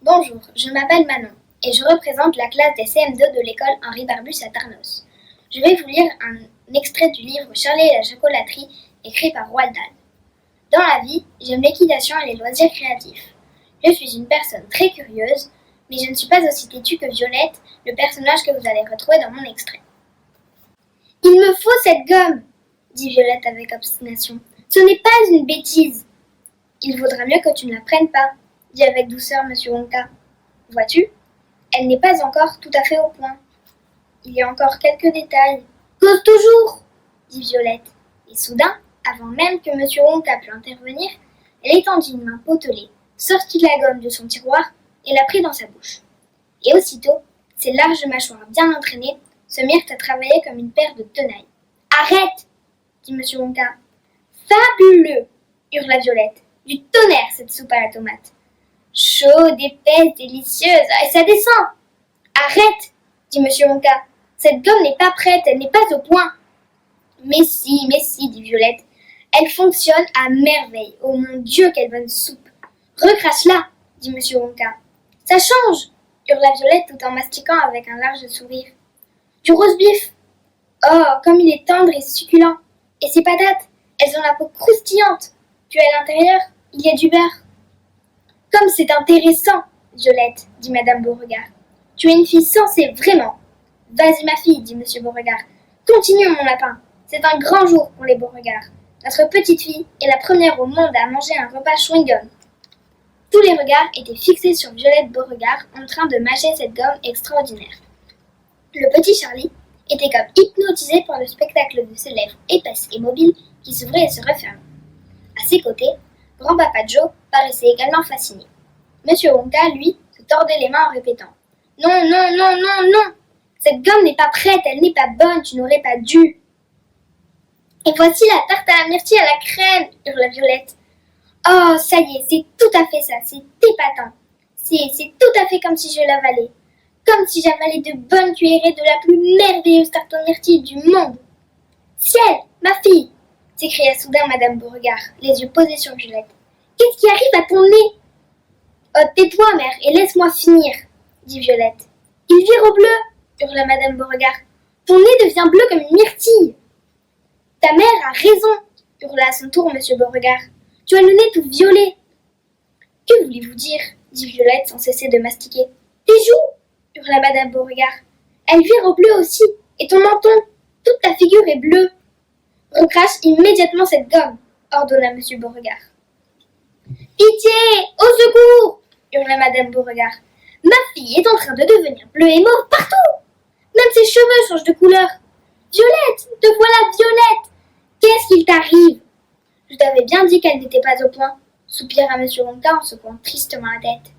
Bonjour, je m'appelle Manon et je représente la classe des CM2 de l'école Henri Barbus à Tarnos. Je vais vous lire un extrait du livre Charlie et la chocolaterie écrit par Roald Dahl. Dans la vie, j'aime l'équitation et les loisirs créatifs. Je suis une personne très curieuse, mais je ne suis pas aussi têtue que Violette, le personnage que vous allez retrouver dans mon extrait. Il me faut cette gomme, dit Violette avec obstination. Ce n'est pas une bêtise. Il vaudra mieux que tu ne la prennes pas, dit avec douceur Monsieur Wonka. Vois-tu, elle n'est pas encore tout à fait au point. Il y a encore quelques détails. Cause toujours, dit Violette. Et soudain, avant même que Monsieur Wonka pût intervenir, elle étendit une main potelée, sortit la gomme de son tiroir et la prit dans sa bouche. Et aussitôt, ses larges mâchoires bien entraînées se mirent à travailler comme une paire de tenailles. Arrête, dit Monsieur Wonka. Fabuleux, hurla Violette. Du tonnerre, cette soupe à la tomate. Chaude, épaisse, délicieuse, et ça descend. Arrête, dit Monsieur Wonka. Cette gomme n'est pas prête, elle n'est pas au point. Mais si, dit Violette. Elle fonctionne à merveille. Oh mon Dieu, quelle bonne soupe. Recrache-la, dit Monsieur Wonka. Ça change, hurla Violette tout en mastiquant avec un large sourire. Du roast-beef. Oh, comme il est tendre et succulent. Et ces patates, elles ont la peau croustillante. Puis à l'intérieur, il y a du beurre. Comme c'est intéressant, Violette, dit Madame Beauregard. Tu es une fille sensée, vraiment. Vas-y, ma fille, dit Monsieur Beauregard. Continue, mon lapin. C'est un grand jour pour les Beauregard. Notre petite fille est la première au monde à manger un repas chewing-gum. Tous les regards étaient fixés sur Violette Beauregard en train de mâcher cette gomme extraordinaire. Le petit Charlie était comme hypnotisé par le spectacle de ses lèvres épaisses et mobiles qui s'ouvraient et se refermaient. À ses côtés, Grand-papa Joe paraissait également fasciné. Monsieur Wonka, lui, se tordait les mains en répétant « Non, non, non, non, non! Cette gomme n'est pas prête, elle n'est pas bonne, tu n'aurais pas dû! » « Et voici la tarte à la myrtille à la crème !» hurla Violette. « Oh, ça y est, c'est tout à fait ça, c'est épatant. C'est tout à fait comme si je l'avalais. Comme si j'avalais de bonnes cuillerées de la plus merveilleuse tarte aux myrtilles du monde. »« Ciel, ma fille !» s'écria soudain Madame Beauregard, les yeux posés sur Violette. « Qu'est-ce qui arrive à ton nez ?»« Oh, tais-toi, mère, et laisse-moi finir, » dit Violette. « Il vire au bleu !» hurla Madame Beauregard. « Ton nez devient bleu comme une myrtille. »« Ta mère a raison, » hurla à son tour Monsieur Beauregard. « Tu as le nez tout violet. »« Que voulez-vous dire ?» dit Violette sans cesser de mastiquer. « Tes joues !» hurla Madame Beauregard. « Elles virent au bleu aussi, et ton menton, toute ta figure est bleue. »« Recrache immédiatement cette gomme, » ordonna Monsieur Beauregard. « Pitié, au secours !» hurla Madame Beauregard. « Ma fille est en train de devenir bleue et mauve partout. Même ses cheveux changent de couleur. Violette, te voilà, Violette. Qu'est-ce qu'il t'arrive ?»« Je t'avais bien dit qu'elle n'était pas au point, » soupira Monsieur Wonka en secouant tristement la tête.